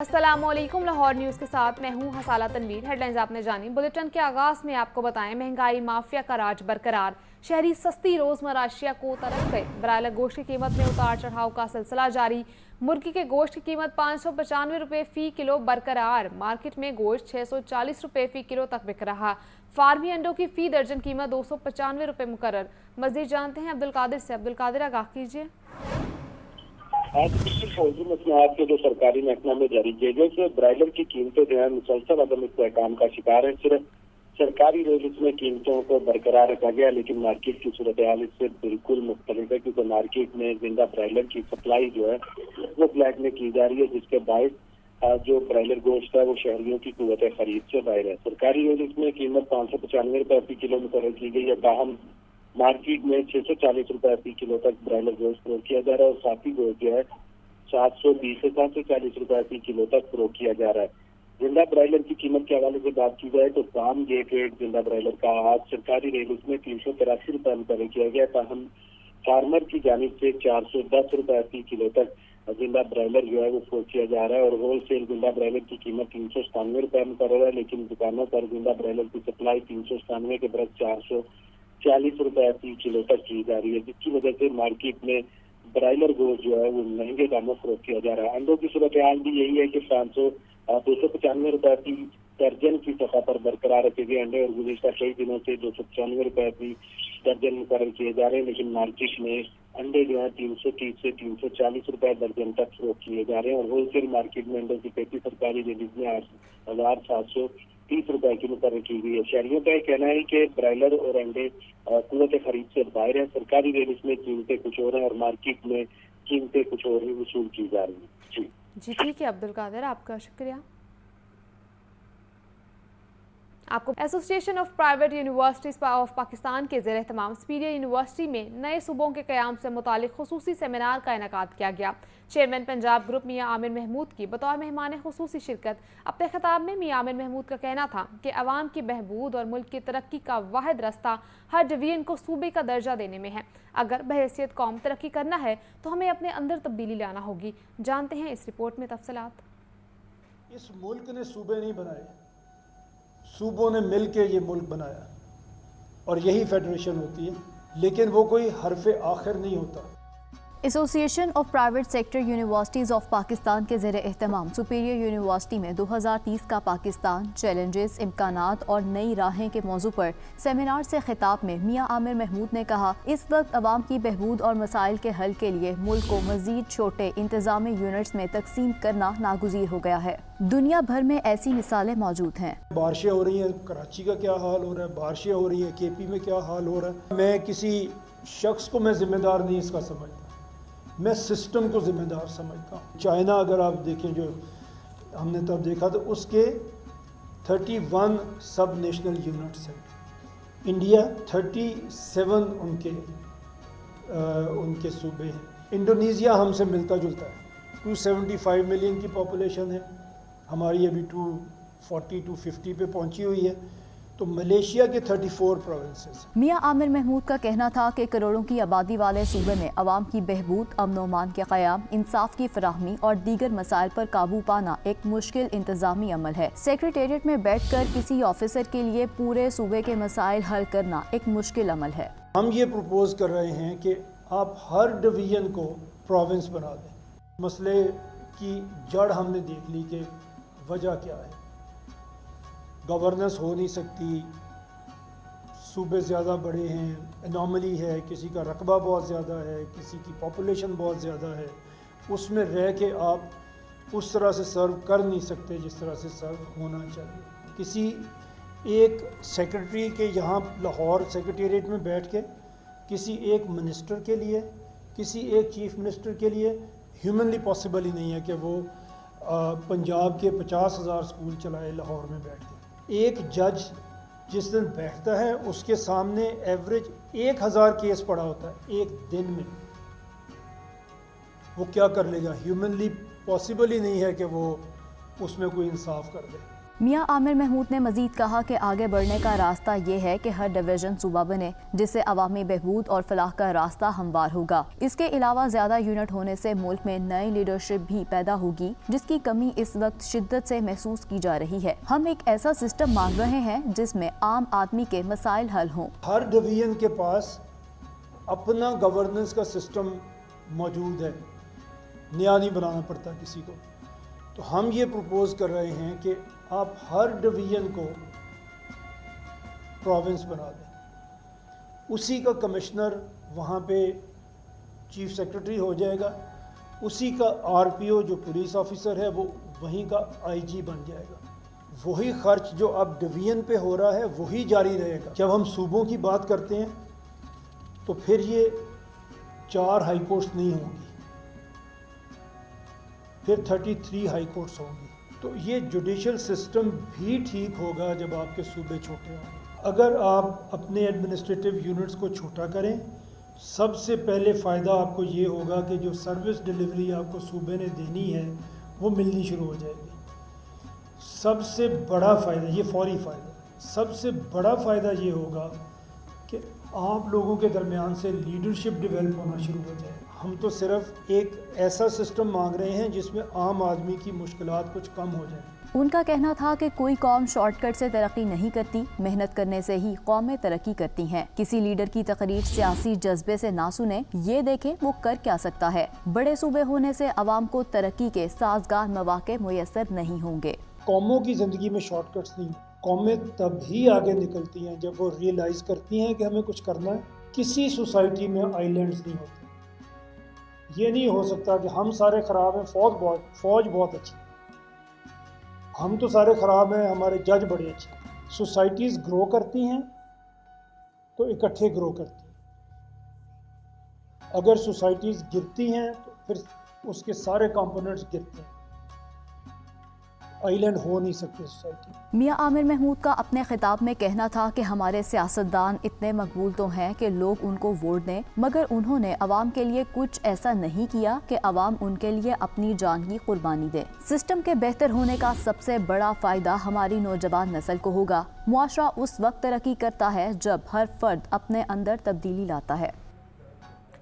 अस्सलाम वालेकुम। लाहौर न्यूज़ के साथ मैं हूं हसाला तनवीर। हेडलाइंस आपने जानी। बुलेटिन के आगाज में आपको बताएं, महंगाई माफिया का राज बरकरार, शहरी सस्ती रोजमर्रा अशिया को तरस गए। ब्रायलर गोश्त की कीमत में उतार चढ़ाव का सिलसिला जारी। मुर्गी के गोश्त की कीमत 595 रुपये फी किलो बरकरार। मार्केट में गोश्त 640 रुपये फी किलो तक बिक रहा। फार्मी अंडों की फी दर्जन कीमत 295 रुपये मुकर्रर। मजीद जानते हैं अब्दुल कादिर से। अब्दुल कादिर, आगाह कीजिए। आज फौजी मसनूआत के जो सरकारी महकमा में जारी किए गए कि ब्रायलर की कीमतें जो है मुसलसल अदम इस्तेहकाम का शिकार है। सिर्फ सरकारी रेट में कीमतों को बरकरार रखा गया, लेकिन मार्केट की सूरत हाल इससे बिल्कुल मुख्तलिफ है, क्योंकि मार्केट में जिंदा ब्रायलर की सप्लाई जो है वो ब्लैक में की जा रही है, जिसके बायस जो ब्रायलर गोश्त है वो शहरियों की कुव्वत खरीद से बाहर है। सरकारी रेट में कीमत 595 रुपये फी किलो मुकर्रर की गई है। ताहम मार्केट में 640 रुपये फी किलो तक ब्रायलर गोश्त फरोख्त किया जा रहा है और साथी गोश्त जो है 720 से 740 रुपये फी किलो तक फरोख्त किया जा रहा है। जिंदा ब्रायलर की कीमत के हवाले से बात की जाए तो फार्म गेट रेट जिंदा ब्रायलर का आज सरकारी रेट उसमें 383 रुपये मुकर्रर किया गया। ताहम फार्मर की जानिब से 410 रुपये फी किलो तक जिंदा ब्रायलर जो है वो फरोख्त किया जा रहा है और होल सेल जिंदा ब्रायलर की कीमत 397 रुपये मुकर्रर है, लेकिन दुकानों पर जिंदा ब्रायलर की सप्लाई 397 के बरस 440 रुपये फी किलो तक की जा रही है, जिसकी वजह से मार्केट में ब्रायलर गोश्त जो है वो महंगे दामों फरोख्त किया जा रहा है। अंडों की सूरत हाल भी यही है कि 295 रुपये फी दर्जन की सतह पर बरकरार रखे गए अंडे और गुज़िश्ता कई दिनों से 295 रुपये फी दर्जन मुकर्रर किए जा रहे हैं, लेकिन मार्केट में अंडे जो है 330 से 340 रुपये दर्जन तक फरोख्त किए जा रहे हैं और होलसेल मार्केट में अंडों की पेटी सरकारी रेट में 8,730 रुपये की मुकर्रर की गई है। शहरियों का कहना है कि ब्रायलर और अंडे कुव्वत खरीद से बाहर है। सरकारी रेट में कीमतें कुछ और हैं और मार्केट में कीमतें कुछ और ही वसूल की जा रही हैं। जी ठीक है अब्दुल कादिर, आपका शुक्रिया। आपको association of private universities of Pakistan के ज़ेर एहतमाम सुपीरियर यूनिवर्सिटी में नए सूबों के क़याम से मुतालिक खुसूसी सेमिनार का इनेकाद किया गया। चेयरमैन पंजाब ग्रुप मियाँ आमिर महमूद की बतौर मेहमान खुसूसी शिरकत। अपने खिताब में मियाँ आमिर महमूद का कहना था कि अवाम की बहबूद और मुल्क की तरक्की का वाहिद रास्ता हर डिवीजन को सूबे का दर्जा देने में है। अगर बहैसियत कौम तरक्की करना है तो हमें अपने अंदर तब्दीली लाना होगी। जानते हैं इस रिपोर्ट में तफसीलात। इस मुल्क ने सूबे नहीं बनाए, सूबों ने मिल के ये मुल्क बनाया और यही फेडरेशन होती है, लेकिन वो कोई हरफ आखिर नहीं होता। Association of private sector universities of Pakistan के ज़ेर एहतमाम सुपीरियर यूनिवर्सिटी में 2030 का पाकिस्तान, चैलेंजेस, इम्कानात और नई राहें के मौजू पर सेमिनार से खिताब में मियाँ आमिर महमूद ने कहा, इस वक्त अवाम की बहबूद और मसाइल के हल के लिए मुल्क को मज़ीद छोटे इंतज़ामी यूनिट्स में तकसीम करना नागुज़ीर हो गया है। दुनिया भर में ऐसी मिसालें मौजूद हैं। बारिशें हो रही हैं, कराची का क्या हाल हो रहा है, बारिशें हो रही हैं, KP में क्या हाल हो रहा है। मैं किसी शख्स को मैं जिम्मेदार नहीं इसका समझता, मैं सिस्टम को जिम्मेदार समझता हूँ। चाइना अगर आप देखें, जो हमने तब देखा तो उसके 31 सब नेशनल यूनिट्स हैं। इंडिया 37 उनके सूबे हैं। इंडोनेशिया हमसे मिलता जुलता है, 275 मिलियन की पॉपुलेशन है, हमारी अभी 240-250 पे पहुंची हुई है। तो मलेशिया के 34 प्रोविंसेस। मियाँ आमिर महमूद का कहना था कि करोड़ों की आबादी वाले सूबे में अवाम की बहबूद, अमन मान के क़याम, इंसाफ की फराहमी और दीगर मसाइल पर काबू पाना एक मुश्किल इंतजामी अमल है। सेक्रेटेरिएट में बैठ कर किसी ऑफिसर के लिए पूरे सूबे के मसाइल हल करना एक मुश्किल अमल है। हम ये प्रपोज कर रहे हैं कि आप हर डिवीजन को प्रोविंस बना दें। मसले की जड़ हमने देख ली कि वजह क्या है। गवर्नेंस हो नहीं सकती, सूबे ज़्यादा बड़े हैं, एनॉमली है, किसी का रकबा बहुत ज़्यादा है, किसी की पॉपुलेशन बहुत ज़्यादा है, उसमें रह के आप उस तरह से सर्व कर नहीं सकते जिस तरह से सर्व होना चाहिए। किसी एक सेक्रेटरी के यहाँ लाहौर सेक्रेटेरिएट में बैठ के किसी एक मिनिस्टर के लिए, किसी एक चीफ मिनिस्टर के लिए ह्यूमनली पॉसिबल ही नहीं है कि वो पंजाब के 50,000 स्कूल चलाए लाहौर में बैठ के। एक जज जिस दिन बैठता है उसके सामने एवरेज 1000 केस पड़ा होता है एक दिन में, वो क्या कर लेगा? ह्यूमनली पॉसिबल ही नहीं है कि वो उसमें कोई इंसाफ कर दे। میاں عامر محمود نے مزید کہا کہ آگے بڑھنے کا راستہ یہ ہے کہ ہر ڈویژن صوبہ بنے جس سے عوامی بہبود اور فلاح کا راستہ ہموار ہوگا۔ اس کے علاوہ زیادہ یونٹ ہونے سے ملک میں نئی لیڈرشپ بھی پیدا ہوگی جس کی کمی اس وقت شدت سے محسوس کی جا رہی ہے۔ ہم ایک ایسا سسٹم مانگ رہے ہیں جس میں عام آدمی کے مسائل حل ہوں۔ ہر ڈویژن کے پاس اپنا گورننس کا سسٹم موجود ہے، نیا نہیں بنانا پڑتا کسی کو۔ تو ہم یہ پروپوز کر رہے ہیں کہ آپ ہر ڈویژن کو پروونس بنا دیں، اسی کا کمشنر وہاں پہ چیف سیکرٹری ہو جائے گا، اسی کا آر پی او جو پولیس آفیسر ہے وہ وہیں کا آئی جی بن جائے گا۔ وہی خرچ جو اب ڈویژن پہ ہو رہا ہے وہی جاری رہے گا۔ جب ہم صوبوں کی بات کرتے ہیں تو پھر یہ 4 ہائی کورٹس نہیں ہوں گی، پھر 33 ہائی کورٹس ہوں گی۔ تو یہ جوڈیشل سسٹم بھی ٹھیک ہوگا جب آپ کے صوبے چھوٹے ہوں گے۔ اگر آپ اپنے ایڈمنسٹریٹو یونٹس کو چھوٹا کریں، سب سے پہلے فائدہ آپ کو یہ ہوگا کہ جو سروس ڈیلیوری آپ کو صوبے نے دینی ہے وہ ملنی شروع ہو جائے گی۔ سب سے بڑا فائدہ، یہ فوری فائدہ، سب سے بڑا فائدہ یہ ہوگا کہ آپ لوگوں کے درمیان سے لیڈرشپ ڈیولپ ہونا شروع ہو جائے۔ ہم تو صرف ایک ایسا سسٹم مانگ رہے ہیں جس میں عام آدمی کی مشکلات کچھ کم ہو جائیں۔ ان کا کہنا تھا کہ کوئی قوم شارٹ کٹ سے ترقی نہیں کرتی، محنت کرنے سے ہی قومیں ترقی کرتی ہیں۔ کسی لیڈر کی تقریر سیاسی جذبے سے نہ سنیں، یہ دیکھیں وہ کر کیا سکتا ہے۔ بڑے صوبے ہونے سے عوام کو ترقی کے سازگار مواقع میسر نہیں ہوں گے۔ قوموں کی زندگی میں شارٹ کٹس نہیں، قومیں تب ہی آگے نکلتی ہیں جب وہ ریئلائز کرتی ہیں کہ ہمیں کچھ کرنا ہے۔ کسی سوسائٹی میں آئی لینڈز نہیں ہوتے۔ یہ نہیں ہو سکتا کہ ہم سارے خراب ہیں، فوج بہت اچھی ہے، ہم تو سارے خراب ہیں، ہمارے جج بڑے اچھے ہیں۔ سوسائٹیز گرو کرتی ہیں تو اکٹھے گرو کرتی ہیں، اگر سوسائٹیز گرتی ہیں تو پھر اس کے سارے کمپوننٹس گرتے ہیں، آئی لینڈ ہو نہیں سکتی سوسائٹی۔ میاں عامر محمود کا اپنے خطاب میں کہنا تھا کہ ہمارے سیاستدان اتنے مقبول تو ہیں کہ لوگ ان کو ووٹ دیں، مگر انہوں نے عوام کے لیے کچھ ایسا نہیں کیا کہ عوام ان کے لیے اپنی جان کی قربانی دے۔ سسٹم کے بہتر ہونے کا سب سے بڑا فائدہ ہماری نوجوان نسل کو ہوگا۔ معاشرہ اس وقت ترقی کرتا ہے جب ہر فرد اپنے اندر تبدیلی لاتا ہے۔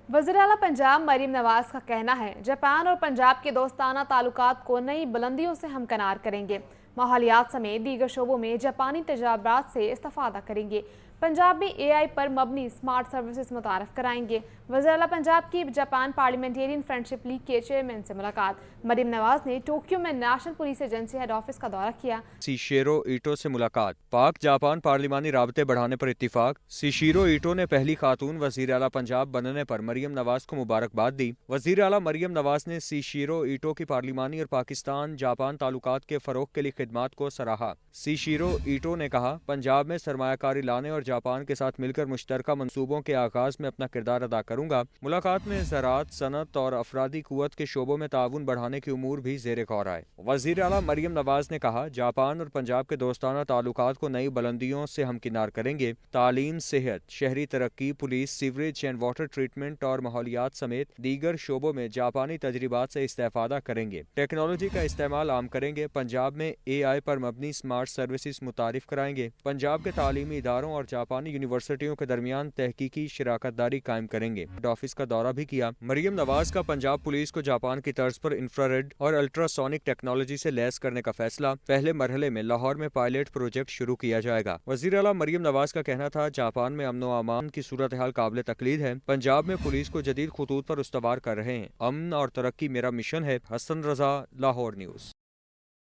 وزیر اعلیٰ پنجاب مریم نواز کا کہنا ہے جاپان اور پنجاب کے دوستانہ تعلقات کو نئی بلندیوں سے ہمکنار کریں گے، ماحولیات سمیت دیگر شعبوں میں جاپانی تجربات سے استفادہ کریں گے۔ پنجاب میں اے آئی پر مبنی اسمارٹ سروسز متعارف کرائیں گے۔ وزیر اعلیٰ پنجاب کی جاپان پارلیمنٹیرین فرینڈشپ لیگ کے چیئرمین سے ملاقات۔ مریم نواز نے ٹوکیو میں national police agency head office کا دورہ کیا۔ سیشیرو ایٹو سے ملاقات، پاک جاپان پارلیمانی رابطے بڑھانے پر اتفاق۔ سیشیرو ایٹو نے پہلی خاتون وزیر اعلیٰ پنجاب بننے پر مریم نواز کو مبارکباد دی۔ وزیر اعلیٰ مریم نواز نے سیشیرو ایٹو کی پارلیمانی اور پاکستان جاپان تعلقات کے فروغ کے لیے خدمات کو سراہا۔ سیشیرو ایٹو نے کہا، پنجاب میں سرمایہ کاری لانے اور جاپان کے ساتھ مل کر مشترکہ منصوبوں کے آغاز میں اپنا کردار ادا کروں گا۔ ملاقات میں زراعت، صنعت اور افرادی قوت کے شعبوں میں تعاون بڑھانے کے امور بھی زیر غور آئے۔ وزیر اعلیٰ مریم نواز نے کہا، جاپان اور پنجاب کے دوستانہ تعلقات کو نئی بلندیوں سے ہمکنار کریں گے۔ تعلیم، صحت، شہری ترقی، police, sewerage and water treatment اور ماحولیات سمیت دیگر شعبوں میں جاپانی تجربات سے استفادہ کریں گے۔ ٹیکنالوجی کا استعمال عام کریں گے۔ پنجاب میں اے آئی پر مبنی اسمارٹ سروسز متعارف کرائیں گے۔ پنجاب کے تعلیمی اداروں اور جاپانی یونیورسٹیوں کے درمیان تحقیقی شراکت داری قائم کریں گے۔ ہیڈ آفس کا دورہ بھی کیا۔ مریم نواز کا پنجاب پولیس کو جاپان کی طرز پر انفراریڈ اور الٹرا سونک ٹیکنالوجی سے لیس کرنے کا فیصلہ۔ پہلے مرحلے میں لاہور میں پائلٹ پروجیکٹ شروع کیا جائے گا۔ وزیر اعلیٰ مریم نواز کا کہنا تھا، جاپان میں امن و امان کی صورتحال قابل تقلید ہے۔ پنجاب میں پولیس کو جدید خطوط پر استوار کر رہے ہیں۔ امن اور ترقی میرا مشن ہے۔ حسن رضا، لاہور نیوز۔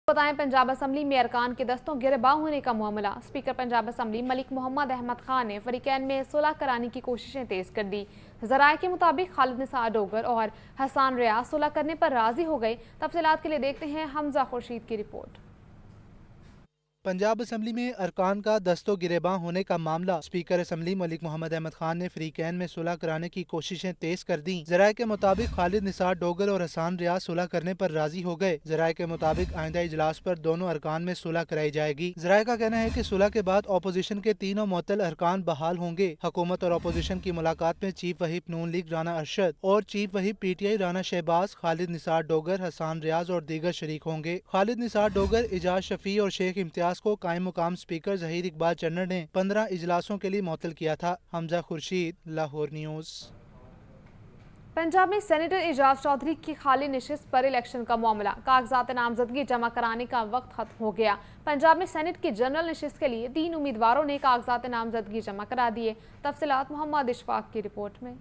بتائیں پنجاب اسمبلی میں ارکان کے دستوں گرباں ہونے کا معاملہ۔ اسپیکر پنجاب اسمبلی ملک محمد احمد خان نے فریقین میں صلح کرانے کی کوششیں تیز کر دی۔ ذرائع کے مطابق خالد نثار ڈوگر اور حسان ریاض صلح کرنے پر راضی ہو گئے۔ تفصیلات کے لیے دیکھتے ہیں حمزہ خورشید کی رپورٹ۔ पंजाब असम्बली में अरकान का दस्तो गिरेबां होने का मामला। स्पीकर असम्बली मलिक मोहम्मद अहमद खान ने फ्रीकैन में सुलह कराने की कोशिशें तेज कर दी। ज़राए के मुताबिक खालिद निसार डोगल और हसान रियाज सुलह करने पर राजी हो गए। ज़राए के मुताबिक आइंदा इजलास पर दोनों अरकान में सुलह कराई जाएगी। ज़राए का कहना है कि सुलह के बाद अपोजिशन के तीनों मुअत्तल अरकान बहाल होंगे। हुकूमत और अपोजिशन की मुलाकात में चीफ व्हिप नून लीग राना अरशद और chief whip PTI Rana Shahbaz, Khalid Nisar Dogar, Hasan Riaz और दीगर शरीक होंगे। खालिद निसार डोगर, इजाज शफी और शेख इम्तियाज को कायम मुकाम स्पीकर ज़हीर इकबाल चन्नर ने 15 इजलासों के लिए मुअत्तल किया था। हमजा खुर्शीद, लाहौर न्यूज़। पंजाब में सेनेटर एजाज चौधरी की खाली नशिस्त पर इलेक्शन का मामला। कागजात नामजदगी जमा कराने का वक्त खत्म हो गया। पंजाब में सेनेट की जनरल नशिस्त के लिए 3 उम्मीदवारों ने कागजात नामजदगी जमा करा दिए। तफसीलात मोहम्मद इशफाक की रिपोर्ट में।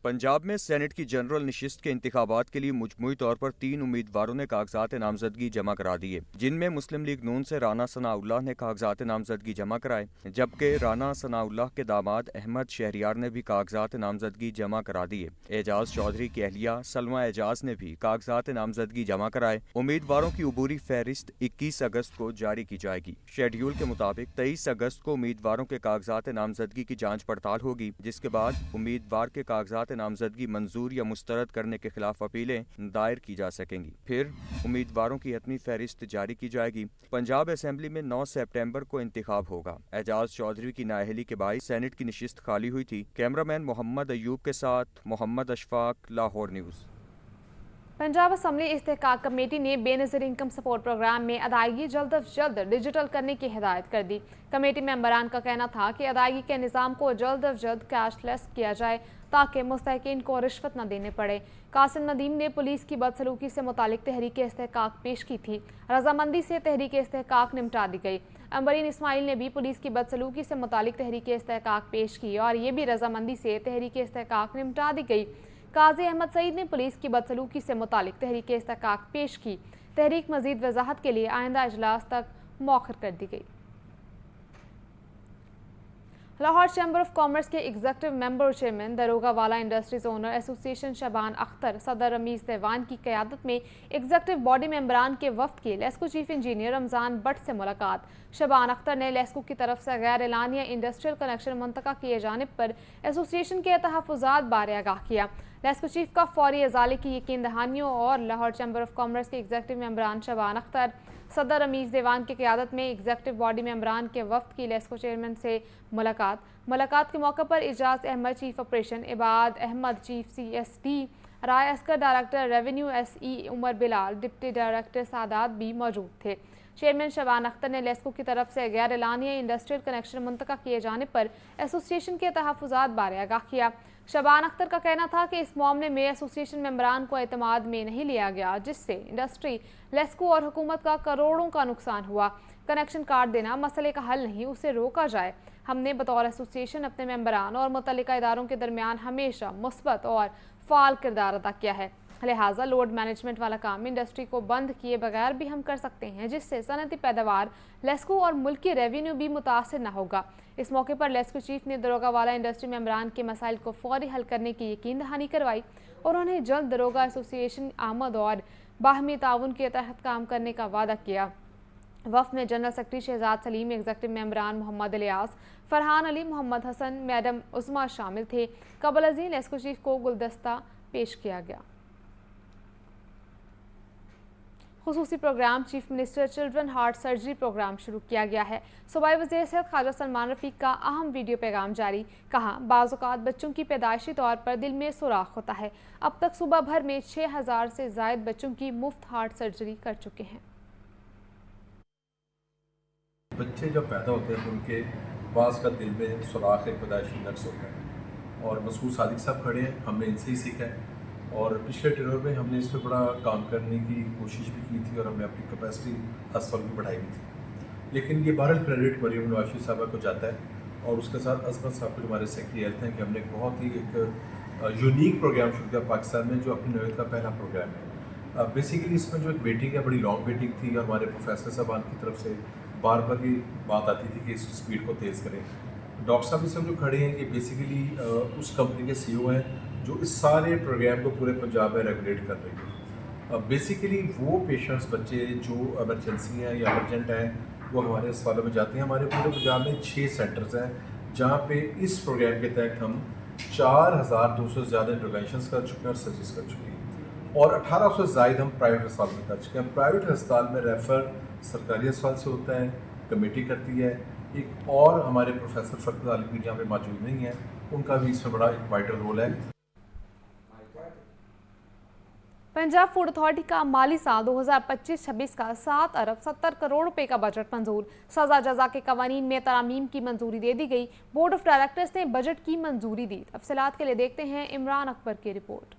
पंजाब में सेनेट की जनरल नशिस्त के इंतखाबात के लिए मजमूई तौर पर 3 उम्मीदवारों ने कागजात नामजदगी जमा करा दिए, जिनमें मुस्लिम लीग नून से राना सनाउल्लाह ने कागजात नामजदगी जमा कराए, जबकि राना सनाउल्लाह के दामाद अहमद शहरियार ने भी कागजात नामजदगी जमा करा दिए। एजाज चौधरी की अहलिया सलमा एजाज ने भी कागजात नामजदगी जमा कराए। उम्मीदवारों की अबूरी फहरिस्त 21 अगस्त को जारी की जाएगी। शेड्यूल के मुताबिक 23 अगस्त को उम्मीदवारों के कागजात नामजदगी की जाँच पड़ताल होगी, जिसके बाद उम्मीदवार के कागजात नामजदगी मंजूर या मुस्तरद करने के खिलाफ अपीलें दायर की जा सकेंगी। फिर उम्मीदवारों की हतमी फहरिस्त जारी की जाएगी। पंजाब असेंबली में 9 सितंबर को इंतखाब होगा। एजाज चौधरी की नाअहली के बायस सेनेट की नशिस्त खाली हुई थी। कैमरामैन मोहम्मद अयूब के साथ मोहम्मद अशफाक, लाहौर न्यूज़। पंजाब असम्बली इस्तेहकाक कमेटी ने बेनज़ीर इनकम सपोर्ट प्रोग्राम में अदायगी जल्द अज जल्द डिजिटल करने की हिदायत कर दी। कमेटी मेंबरान का कहना था कि अदायगी के निज़ाम को जल्द अज जल्द कैशलेस किया जाए ताकि मुस्तहिकीन को रिश्वत न देने पड़े। कासिम नदीम ने पुलिस की बदसलूकी से मुतालिक तहरीक इस्तेहकाक पेश की थी। रजामंदी से तहरीक इस्तेहकाक निपटा दी गई। अंबरीन इस्माइल ने भी पुलिस की बदसलूकी से मुतालिक तहरीक इस्तेहकाक पेश की और ये भी रजामंदी से तहरीक इस्तेहकाक निपटा दी गई। काजी अहमद सईद ने पुलिस की बदसलूकी से मुतालिक तहरीक इस्तेहकाक पेश की। तहरीक मजीद वजाहत के लिए आइंदा इजलास तक मौखर कर दी गई। लाहौर चैम्बर ऑफ कॉमर्स के एग्जीक्यूटिव मेंबर और चेयरमैन दरोगा वाला industries owner association Shaban Akhtar सदर रमीज देवान की क़यादत में एग्जीक्यूटिव बॉडी मेंबरान के वफ्द की लेस्को चीफ इंजीनियर रमज़ान भट्ट से मुलाकात। शबान अख्तर ने लेस्को की तरफ से गैर एलानिया इंडस्ट्रियल कनेक्शन मुंतका किए जाने पर एसोसिएशन के तहफ़्फ़ुज़ात बारे आगाह किया। लेस्को चीफ का फौरी अजाले की यकीन दहानियों और लाहौर चैम्बर ऑफ कॉमर्स के एग्जीक्यूटिव मेंबरान शबान अख्तर सदर रमीज देवान की क़यादत में एग्जीक्यूटिव बॉडी मेंबरान के वफ्द की लेस्को चेयरमैन से मुलाकात के मौके पर Ijaz Ahmed chief operation, Ibad Ahmed chief CSD, Rai Askar director revenue, SE Umar Bilal deputy director Saadat भी मौजूद थे। चेयरमैन शबान अख्तर ने लेस्को की तरफ से गैर एलानिया इंडस्ट्रियल कनेक्शन मुंतका किए जाने पर एसोसिएशन के तहफ़्फ़ुज़ात बारे आगाह किया। शबान अख्तर का कहना था कि इस मामले में एसोसिएशन मेंबरान को एतमाद में नहीं लिया गया, जिससे इंडस्ट्री, लेस्को और हुकूमत का करोड़ों का नुकसान हुआ। कनेक्शन काट देना मसले का हल नहीं, उसे रोका जाए। हमने बतौर एसोसिएशन अपने मेंबरान और मुतल्लिका इदारों के दरमियान हमेशा मुस्बत और फ़ाल किरदार अदा किया है। लिहाजा लोड मैनेजमेंट वाला काम इंडस्ट्री को बंद किए बगैर भी हम कर सकते हैं, जिससे सनती पैदावार, लेस्को और मुल्की रेवेन्यू भी मुतासर न होगा। इस मौके पर लेस्को चीफ ने दरोगा वाला इंडस्ट्री मेंबरान के मसाइल को फौरी हल करने की यकीन दहानी करवाई और उन्हें जल्द दरोगा एसोसिएशन आमद और बाहमी ताउन के तहत काम करने का वादा किया। वफ़द में general secretary Shahzad Saleem, executive मेंबरान मोहम्मद इलियास, फरहान अली, मोहम्मद हसन, मैडम उस्मा शामिल थे। कबल अज़ीं लेस्को चीफ को गुलदस्ता पेश किया गया। खुसूसी programme chief minister children heart surgery programme शुरू किया गया है। सूबाई वज़ीर सेहत ख्वाजा सलमान रफ़ीक का अहम वीडियो पैगाम जारी। कहा, बाज़ औक़ात बच्चों की पैदाइशी तौर पर दिल में सुराख होता है। अब तक सूबा भर में 6000 से ज़ायद बच्चों की मुफ्त हार्ट सर्जरी कर चुके हैं। बच्चे जब पैदा होते हैं तो उनके बाज़ का दिल में सुराख एक पैदाइशी नर्स होता है और मसूद सादिक साहब खड़े हैं, हमने इनसे ही सीखा है और पिछले टेनर में हमने इस पर बड़ा काम करने की कोशिश भी की थी और हमने अपनी कैपेसिटी अस्पताल की बढ़ाई भी थी। लेकिन ये बहरहाल क्रेडिट मरियम नवाज़ साहबा को जाता है और उसके साथ अजमत साहब को हमारे सेक्रेटरी हेल्थ हैं कि हमने बहुत ही एक यूनिक प्रोग्राम शुरू किया पाकिस्तान में, जो अपनी नौयत का पहला प्रोग्राम है। बेसिकली इसमें जो एक वेटिंग है, बड़ी लॉन्ग वेटिंग थी और हमारे प्रोफेसर साहबान की तरफ से बार बार ये बात आती थी कि इस स्पीड को तेज़ करें। डॉक्टर साहब इस जो खड़े हैं कि बेसिकली उस कंपनी के CEO हैं जो इस सारे प्रोग्राम को पूरे पंजाब में रेगुलेट कर रही है। بیسیکلی وہ پیشنٹس بچے جو ایمرجنسی ہیں یا ارجنٹ ہیں وہ ہمارے اسپتالوں میں جاتے ہیں. ہمارے پورے پنجاب میں 6 سینٹرز ہیں جہاں پہ اس پروگرام کے تحت ہم 4200 سے زیادہ انٹروینشنز کر چکے ہیں اور سرجریز کر چکے ہیں, اور 1800 سے زائد ہم پرائیویٹ ہسپتال میں کر چکے ہیں. پرائیویٹ ہسپتال میں ریفر سرکاری ہسپتال سے ہوتا ہے, کمیٹی کرتی ہے. ایک اور ہمارے پروفیسر فرقت عالمگیر یہاں پہ موجود نہیں ہیں, ان کا بھی اس میں بڑا ایک وائٹل رول ہے. پنجاب فوڈ اتھارٹی کا مالی سال 2025-26 کا 7 ارب 70 کروڑ روپے کا بجٹ منظور. سزا جزا کے قوانین میں ترامیم کی منظوری دے دی گئی. بورڈ آف ڈائریکٹرز نے بجٹ کی منظوری دی. تفصیلات کے لیے دیکھتے ہیں عمران اکبر کی رپورٹ.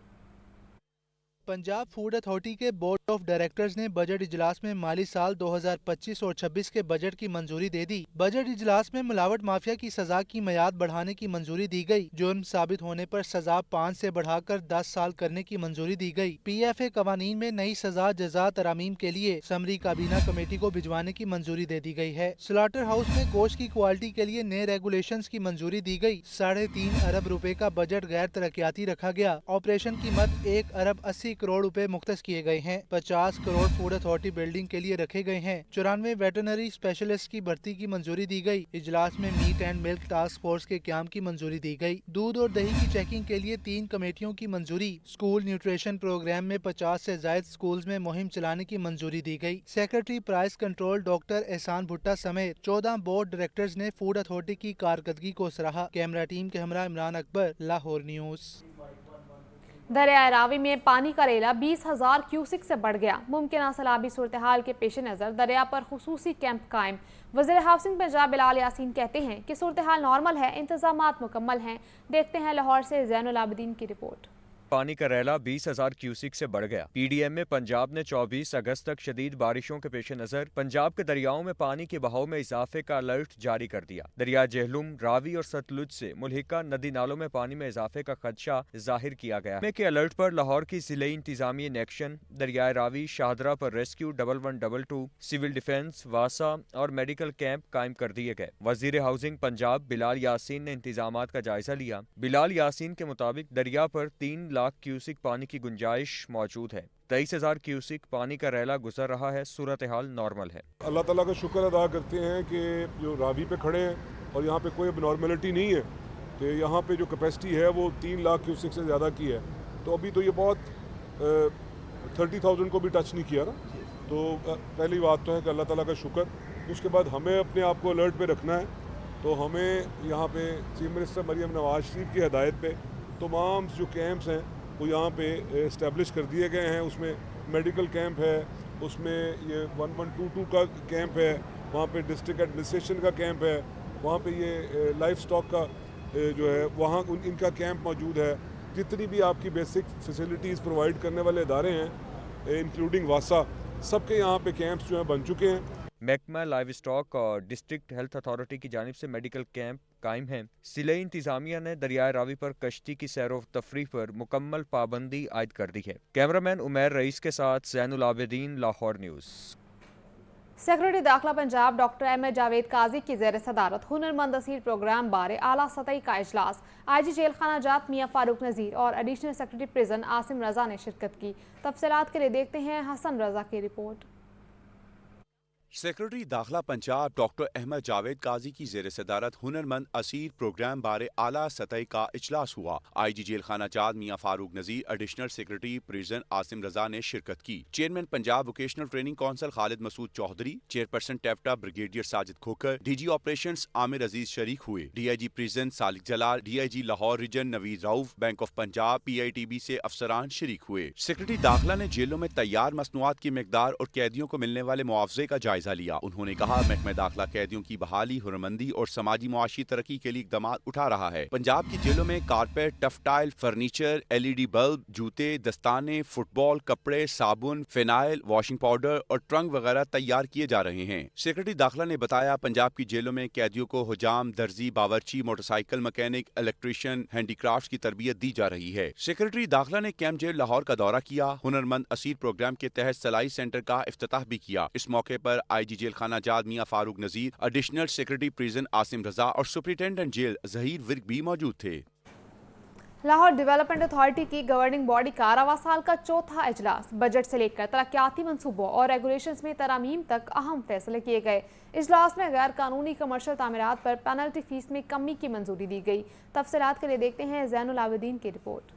پنجاب فوڈ اتھارٹی کے بورڈ آف ڈائریکٹرز نے بجٹ اجلاس میں مالی سال 2025 اور 26 کے بجٹ کی منظوری دے دی. بجٹ اجلاس میں ملاوٹ مافیا کی سزا کی میعاد بڑھانے کی منظوری دی گئی. جرم ثابت ہونے پر سزا 5 سے بڑھا کر 10 سال کرنے کی منظوری دی گئی. پی ایف اے قوانین میں نئی سزا جزا ترامیم کے لیے سمری کابینہ کمیٹی کو بھجوانے کی منظوری دے دی گئی ہے. سلاٹر ہاؤس میں گوشت کی کوالٹی کے لیے نئے ریگولیشنز کی منظوری دی گئی. 3.5 ارب روپے کا بجٹ غیر ترقیاتی رکھا گیا. آپریشن قیمت 1 ارب 80 کروڑ روپے مختص کیے گئے ہیں. 50 کروڑ فوڈ اتھارٹی بلڈنگ کے لیے رکھے گئے ہیں. 94 ویٹرنری اسپیشلسٹ کی بھرتی کی منظوری دی گئی. اجلاس میں meat and milk task force کے قیام کی منظوری دی گئی. دودھ اور دہی کی چیکنگ کے لیے 3 کمیٹیوں کی منظوری. اسکول نیوٹریشن پروگرام میں 50 سے زائد اسکولز میں مہم چلانے کی منظوری دی گئی. سیکرٹری پرائس کنٹرول ڈاکٹر احسان بھٹا سمیت 14 بورڈ ڈائریکٹرز نے فوڈ اتھارٹی کی کارکردگی کو سراہا. کیمرہ ٹیم کے ہمراہ عمران اکبر، لاہور نیوز. دریائے راوی میں پانی کا ریلا 20,000 کیوسک سے بڑھ گیا. ممکنہ سیلابی صورتحال کے پیش نظر دریا پر خصوصی کیمپ قائم. وزیر ہاؤسنگ پنجاب بلال یاسین کہتے ہیں کہ صورتحال نارمل ہے, انتظامات مکمل ہیں. دیکھتے ہیں لاہور سے زین العابدین کی رپورٹ. پانی کا ریلا 20,000 کیوسک سے بڑھ گیا. پی ڈی ایم میں پنجاب نے 24 اگست تک شدید بارشوں کے پیش نظر پنجاب کے دریاؤں میں پانی کے بہاؤ میں اضافے کا الرٹ جاری کر دیا. دریا جہلم، راوی اور ستلج سے ملحقہ ندی نالوں میں پانی میں اضافے کا خدشہ ظاہر کیا گیا ہے. کے الرٹ پر لاہور کی ضلعی انتظامیہ نے ایکشن. دریائے راوی شاہدرہ پر ریسکیو 1122، سول ڈیفنس، واسا اور میڈیکل کیمپ قائم کر دیے گئے. وزیر ہاؤسنگ پنجاب بلال یاسین نے انتظامات کا جائزہ لیا. بلال یاسین کے مطابق دریا پر 3 لاکھ کیوسک پانی کی گنجائش موجود ہے. 23,000 کیوسک پانی کا ریلا گزر رہا ہے. صورتحال نارمل ہے. اللہ تعالیٰ کا شکر ادا کرتے ہیں کہ جو راوی پہ کھڑے ہیں اور یہاں پہ کوئی اب نارملٹی نہیں ہے کہ یہاں پہ جو کیپیسٹی ہے وہ 3 لاکھ کیوسک سے زیادہ کی ہے. تو ابھی تو یہ بہت 30,000 کو بھی ٹچ نہیں کیا نا. تو پہلی بات تو ہے کہ اللہ تعالیٰ کا شکر. اس کے بعد ہمیں اپنے آپ کو الرٹ پہ رکھنا ہے. تو ہمیں یہاں پہ چیف منسٹر مریم نواز شریف کی ہدایت پہ تمام جو کیمپس ہیں وہ یہاں پہ اسٹیبلش کر دیے گئے ہیں. اس میں میڈیکل کیمپ ہے, اس میں یہ 1122 کا کیمپ ہے, وہاں پہ ڈسٹرکٹ ایڈمنسٹریشن کا کیمپ ہے, وہاں پہ یہ لائف سٹاک کا جو ہے وہاں ان کا کیمپ موجود ہے. جتنی بھی آپ کی بیسک فیسلٹیز پرووائڈ کرنے والے ادارے ہیں انکلوڈنگ واسا, سب کے یہاں پہ کیمپس جو ہیں بن چکے ہیں. محکمہ لائیو اسٹاک اور ڈسٹرکٹ ہیلتھ اتھارٹی کی جانب سے میڈیکل کیمپ قائم ہیں. ضلعی انتظامیہ نے دریائے راوی پر کشتی کی سیر و تفریح پر مکمل پابندی عائد کر دی ہے. کیمرامین عمیر رئیس کے ساتھ زین العابدین، لاہور نیوز. سیکرٹری داخلہ پنجاب ڈاکٹر احمد جاوید قاضی کی زیر صدارت ہنرمند اسیر پروگرام بارے اعلیٰ سطحی کا اجلاس. آئی جی جیل خانہ جات میاں فاروق نذیر اور additional secretary prison Asim Raza نے شرکت کی. تفصیلات کے لیے دیکھتے ہیں حسن رضا کی رپورٹ. سیکرٹری داخلہ پنجاب ڈاکٹر احمد جاوید قاضی کی زیر صدارت ہنرمند اسیر پروگرام بارے اعلیٰ سطح کا اجلاس ہوا. آئی جی جیل خانہ جات Mian Farooq Nazir, additional secretary prison Asim Raza نے شرکت کی. Chairman Punjab vocational training council Khalid Masood Chaudhry, chairperson ٹیفٹا brigadier Sajid Khokhar, D G operations Amir Aziz شریک ہوئے. D I G prison Salik Jalal, D I G Lahore region Naveed Rauf, bank of Punjab, P I T B سے افسران شریک ہوئے. سیکرٹری داخلہ نے جیلوں میں تیار مصنوعات کی مقدار اور قیدیوں کو ملنے والے معاوضے کا جائزہ لیا. انہوں نے کہا محکمہ داخلہ قیدیوں کی بحالی، ہنرمندی اور سماجی معاشی ترقی کے لیے اقدامات اٹھا رہا ہے. پنجاب کی جیلوں میں carpet, textile, furniture, L E D bulb, جوتے، دستانے، فٹ بال، کپڑے، صابن، فینائل، واشنگ پاؤڈر اور ٹرنک وغیرہ تیار کیے جا رہے ہیں. سیکرٹری داخلہ نے بتایا پنجاب کی جیلوں میں قیدیوں کو حجام، درزی، باورچی، motor cycle mechanic, electrician, handy crafts کی تربیت دی جا رہی ہے. سیکرٹری داخلہ نے کیمپ جیل لاہور کا دورہ کیا. ہنرمند اسیر پروگرام کے تحت صلاحی سینٹر کا افتتاح بھی کیا. اس موقع پر آئی جی جیل خانہ جات Mian Farooq Nazir, additional secretary prison Asim Raza اور سپرنٹینڈنٹ جیل ظہیر ورک بھی موجود تھے. लाहौर डेवलपमेंट अथॉरिटी की गवर्निंग बॉडी का रवा साल का चौथा इजलास, बजट से लेकर तरक्याती मंसूबों और रेगुलेशंस में तरमीम तक अहम फैसले किए गए। इजलास में गैर कानूनी कमर्शियल तामीरात पर पेनल्टी फीस में कमी की मंजूरी दी गई। तफसीलात के लिए देखते हैं ज़ैनुल आबिदीन की रिपोर्ट।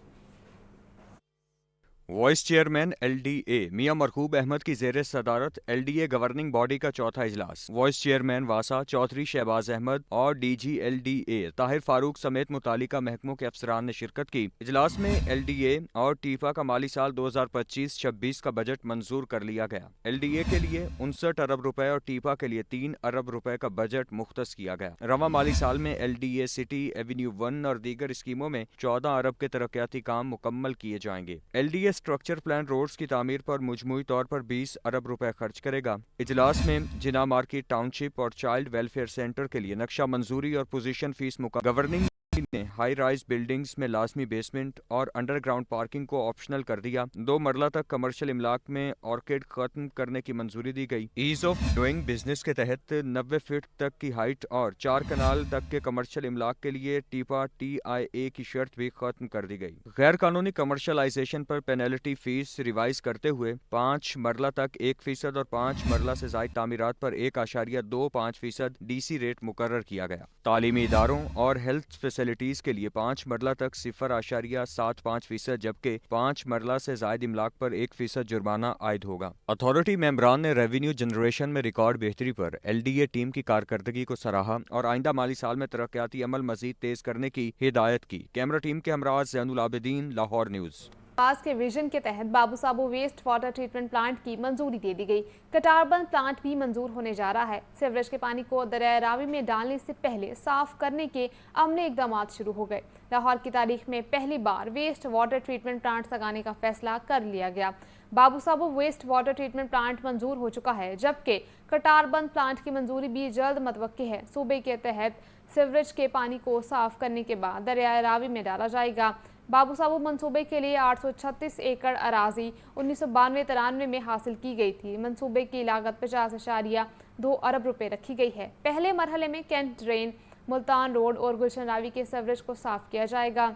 वाइस चेयरमैन LDA मियां मरकूब अहमद की ज़ेर सदारत LDA गवर्निंग बॉडी का चौथा इजलास, वाइस चेयरमैन वासा चौधरी शहबाज अहमद और DG LDA ताहिर फारूक समेत मुतालिका महकमों के अफसरान ने शिरकत की। इजलास में LDA और टीफा का माली साल 2025-26 का बजट मंजूर कर लिया गया। LDA के लिए 59 अरब रुपए और टीफा के लिए 3 अरब रुपए का बजट मुख्तस किया गया। रवा माली साल में LDA सिटी एवेन्यू 1 और दीगर स्कीमों में 14 अरब के तरक्याती काम मुकम्मल किए जाएंगे। LDA स्ट्रक्चर प्लान रोड्स की तामीर पर मुजमूई तौर पर 20 अरब रुपए खर्च करेगा। इजलास में जिना मार्केट टाउनशिप और चाइल्ड वेलफेयर सेंटर के लिए नक्शा मंजूरी और पोजीशन फीस गवर्निंग ने हाई राइज बिल्डिंग्स में लाजमी बेसमेंट और अंडरग्राउंड पार्किंग को ऑप्शनल कर दिया। 2 मरला तक कमर्शियल इमलाक में ऑर्किड खत्म करने की मंजूरी दी गई। ईज ऑफ डूइंग बिजनेस के तहत 90 फीट तक की हाइट और 4 कनाल तक के कमर्शियल इमलाक के लिए टीपा TIA की शर्त भी खत्म कर दी गई। गैर कानूनी कमर्शलाइजेशन पर पेनल्टी फीस रिवाइज करते हुए 5 मरला तक 1% और 5 मरला से ज़ायद तामीरात पर 1.25% DC रेट मुकर्रर किया गया। तालीमी इदारों और हेल्थ फैसिलिटीज के लिए 5 मरला तक 0.75% जबकि 5 मरला से जायद इमलाक पर 1% जुर्माना आयद होगा। अथॉरिटी मेंबरान ने रेवेन्यू जनरेशन में रिकॉर्ड बेहतरी पर LDA टीम की कारकर्दगी को सराहा और आइंदा माली साल में तरक्याती अमल मजीद तेज करने की हिदायत की। कैमरा टीम के हमरा ज़ैनुल आबिदीन, लाहौर न्यूज़। पास के विजन के तहत बाबू साबो वेस्ट वाटर ट्रीटमेंट प्लांट की मंजूरी दे दी गई। कटारबंद प्लांट भी मंजूर होने जा रहा है। सीवरेज के पानी को दरिया रावी में डालने से पहले साफ करने के अमले इकदाम शुरू हो गए। लाहौर की तारीख में पहली बार वेस्ट वाटर ट्रीटमेंट प्लांट लगाने का फैसला कर लिया गया। बाबू साबो वेस्ट वाटर ट्रीटमेंट प्लांट मंजूर हो चुका है, जबकि कटारबंद प्लांट की मंजूरी भी जल्द मुतवक्की है। सूबे के तहत सीवरेज के पानी को साफ करने के बाद दरिया रावी में डाला जाएगा। बाबू साबो मंसूबे के लिए 836 एकड़ अराजी 1992-93 में हासिल की गई थी। मंसूबे की लागत 50.2 अरब रुपए रखी गई है। पहले मरहले में कैंट ड्रेन, मुल्तान रोड और गुलशन रावी के सीवरेज को साफ किया जाएगा।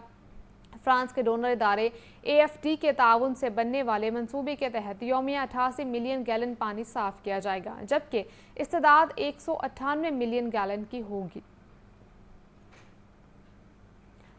फ्रांस के डोनर इदारे AFD के ताउन से बनने वाले मंसूबे के तहत यौमिया 88 मिलियन गैलन पानी साफ किया जाएगा, जबकि इस्तेदाद 198 मिलियन गैलन की होगी।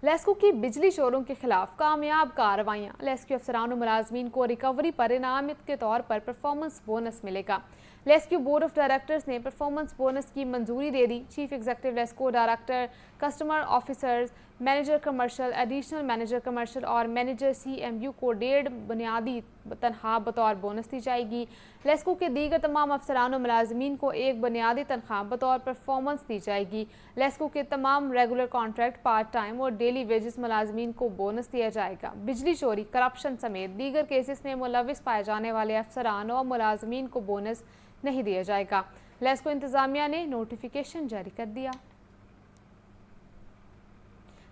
लेस्को की बिजली चोरों के खिलाफ कामयाब कार्रवाइयाँ। लेस्क्यू अफसरान और मुलाजमीन को रिकवरी पर इनामित के तौर पर परफॉर्मेंस बोनस मिलेगा। लेस्क्यू बोर्ड ऑफ डायरेक्टर्स ने परफॉर्मेंस बोनस की मंजूरी दे दी। Chief executive LESCO director, customer officers, manager commercial, additional manager commercial और मैनेजर CMU को 1.5 बुनियादी तनख्वाह बतौर बोनस दी जाएगी। लेस्को के दीगर तमाम अफसरान और मुलाजमीन को 1 बुनियादी तनख्वाह बतौर परफॉर्मेंस दी जाएगी। लेस्को के तमाम रेगुलर कॉन्ट्रैक्ट, पार्ट टाइम और डेली वेजेस मुलाजमीन को बोनस दिया जाएगा। बिजली चोरी, करप्शन समेत दीगर केसेस में मुलविस पाए जाने वाले अफसरान और मुलाजमीन को बोनस नहीं दिया जाएगा। लेस्को इंतजामिया ने नोटिफिकेशन जारी कर दिया।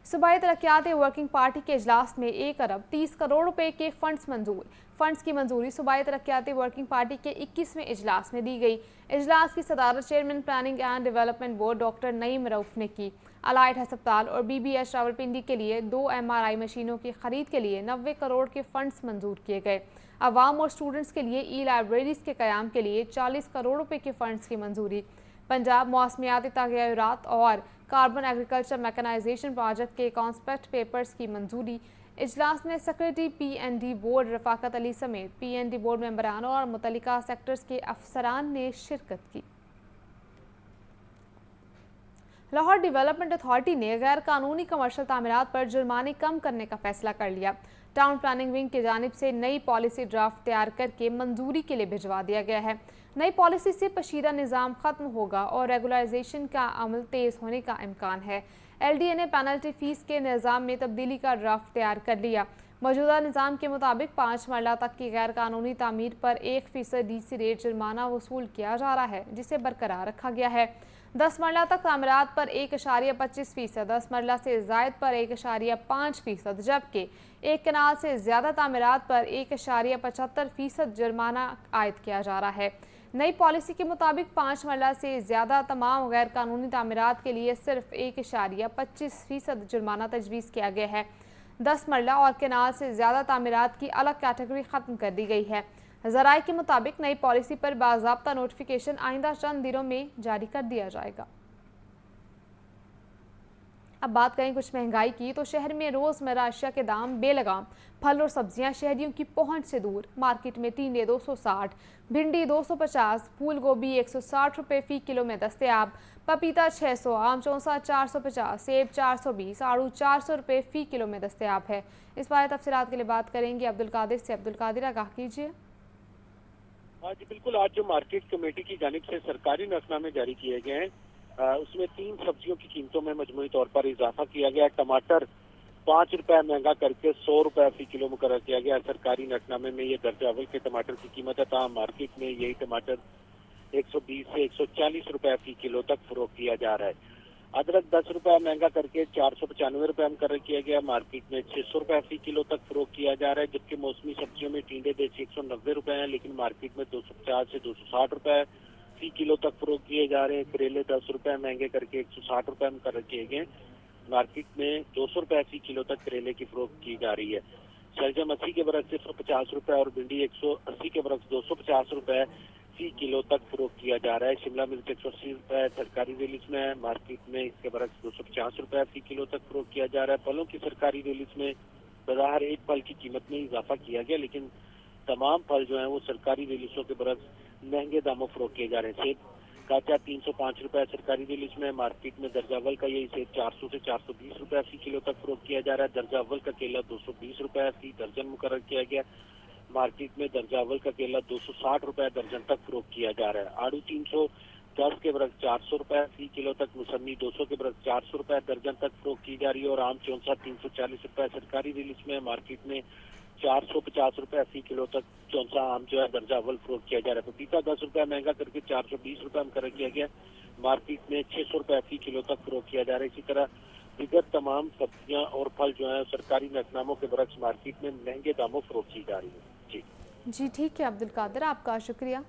सूबाई तरक्याती वर्किंग पार्टी के इजलास में 1 अरब 30 करोड़ रुपए के फंड्स मंजूर। फंड्स की मंजूरी सूबाई तरक्याती वर्किंग पार्टी के 21वें इजलास में दी गई। इजलास की सदारत chairman planning and development board doctor Naeem Rauf ने की। अलाइड हस्पताल और BBH रावलपिंडी के लिए 2 MRI मशीनों की खरीद के लिए 90 करोड़ के फंड्स मंजूर किए गए। अवाम और स्टूडेंट्स के लिए ई-लाइब्रेरीज के क़याम के लिए 40 करोड़ रुपए के फंड्स की मंजूरी। पंजाब मौसमियाती तगय्युरात और कार्बन एग्रीकल्चर मैकेनाइजेशन प्रोजेक्ट के कॉन्सेप्ट पेपर्स की मंजूरी। इजलास में secretary PND board Rafaqat Ali समेत PND बोर्ड मेंबरान और मुतल्लिका सेक्टर्स के अफसरान ने शिरकत की। लाहौर डेवलपमेंट अथॉरिटी ने गैर कानूनी कमर्शियल तामीरात पर जुर्माने कम करने का फैसला कर लिया। टाउन प्लानिंग विंग की जानिब से नई पॉलिसी ड्राफ्ट तैयार करके मंजूरी के लिए भिजवा दिया गया है। नई पॉलिसी से पशीदा निज़ाम खत्म होगा और रेगुलराइजेशन का अमल तेज़ होने का इम्कान है। LDA ने पेनल्टी फीस के निज़ाम में तब्दीली का ड्राफ्ट तैयार कर लिया। मौजूदा निज़ाम के मुताबिक 5 मरला तक की गैर कानूनी तामीर पर 1% DC रेट जुर्माना वसूल किया जा रहा है, जिसे बरकरार रखा गया है। 10 मरला तक तामीरात पर 1.25%, 10 मरला से ज़ायद पर 1.5%, जबकि 1 कनाल से ज़्यादा तामीरात पर 1.75% जुर्माना आयद किया जा रहा है। नई पॉलिसी के मुताबिक 5 मरला से ज़्यादा तमाम गैर कानूनी तामीरात के लिए सिर्फ 1.25% जुर्माना तजवीज़ किया गया है। 10 मरला और केनाल से ज़्यादा तामीरात की अलग कैटेगरी ख़त्म कर दी गई है। ज़राए के मुताबिक नई पॉलिसी पर बाज़ाब्ता नोटिफिकेशन आइंदा चंद दिनों में जारी कर दिया जाएगा। अब बात करें कुछ महंगाई की, तो शहर में रोज़मर्रा अशिया के दाम बेलगाम। फल और सब्जियां शहरियों की पहुंच से दूर। मार्केट में टींडे 260, भिंडी 250, फूल गोभी 160 रुपये फ़ी किलो में दस्तयाब, पपीता 600, आम चौसा 450, सेब 420, आड़ू 400 रुपये फ़ी किलो में दस्तयाब है। इस बारे तफसीलात के लिए बात करेंगे अब्दुल कादिर से। अब्दुल कादिर, आगाह कीजिए। हाँ जी बिल्कुल, आज जो मार्केट कमेटी की जानिब से सरकारी नफरनामे जारी किए गए हैं उसमें 3 सब्जियों की कीमतों में मजमूई तौर पर इजाफा किया गया। टमाटर 5 रुपए महंगा करके 100 रुपए फी किलो मुकर्रर किया गया। सरकारी नफरनामे में ये दर्जा अव्वल के टमाटर की कीमत है। तमाम मार्केट में यही टमाटर 120 से 140 रुपए फी किलो तक फरोख्त किया जा रहा है। अदरक 10 रुपए महंगा करके 495 रुपए मुकर्रर किया गया। मार्केट में 600 रुपए फी किलो तक फरोख्त किया जा रहा है। जबकि मौसमी सब्जियों में टींडे देसी 190 रुपए हैं, लेकिन मार्केट में 250 से 260 रुपए फी किलो तक फरोख्त किए जा रहे हैं। करेले 10 रुपए महंगे करके 160 रुपए मुकर्रर किए गए। मार्केट में 200 रुपए फी किलो तक करेले की फरोख्त की जा रही है। शलजम 80 के बरक्स 150 रुपए और भिंडी 180 के बरक्स 250 रुपए फी किलो तक फरोख्त किया जा रहा है। शिमला मिर्च 180 रुपए सरकारी रिलीज में है। मार्केट में इसके बरक्स 250 रुपए फी किलो तक फरोख्त किया जा रहा है। फलों की सरकारी रिलीज में बाजार एक फल की कीमत में इजाफा किया गया, लेकिन तमाम फल जो है वो सरकारी रिलीजों के बरक्स महंगे दामों फरोख्त किए जा रहे हैं। सेब काचा 305 रुपए सरकारी रिलीज में। मार्केट में दर्जा अव्वल का यही सेब 400 से 420 रुपए फी किलो तक फरोख्त किया जा रहा है। दर्जा अव्वल का केला 220 रुपए फी दर्जन मुकर्रर किया गया। मार्केट में दर्जा अव्वल का केला 260 रुपए दर्जन तक फरोख्त किया जा रहा है। आड़ू 310 के बरक्स 400 रुपए फी किलो तक, मौसमी 200 के बरक्स 400 रुपए दर्जन तक फरोख्त की जा रही है। और आम चौसा 340 रुपए सरकारी रिलीज में। मार्केट में 450 रुपए फी किलो तक चौसा आम जो है दर्जा अव्वल फरोख्त किया जा रहा है। पपीता 10 रुपए महंगा करके 420 रुपए मुकर्रर किया गया। मार्केट में 600 रुपए फी किलो तक फरोख्त किया जा रहा है। इसी तरह दीगर तमाम सब्जियां और फल जो है सरकारी नफरनामों के बरक्स मार्केट में महंगे दामों फरोख्त की जा रही है। जी ठीक है अब्दुल कादिर, आपका शुक्रिया।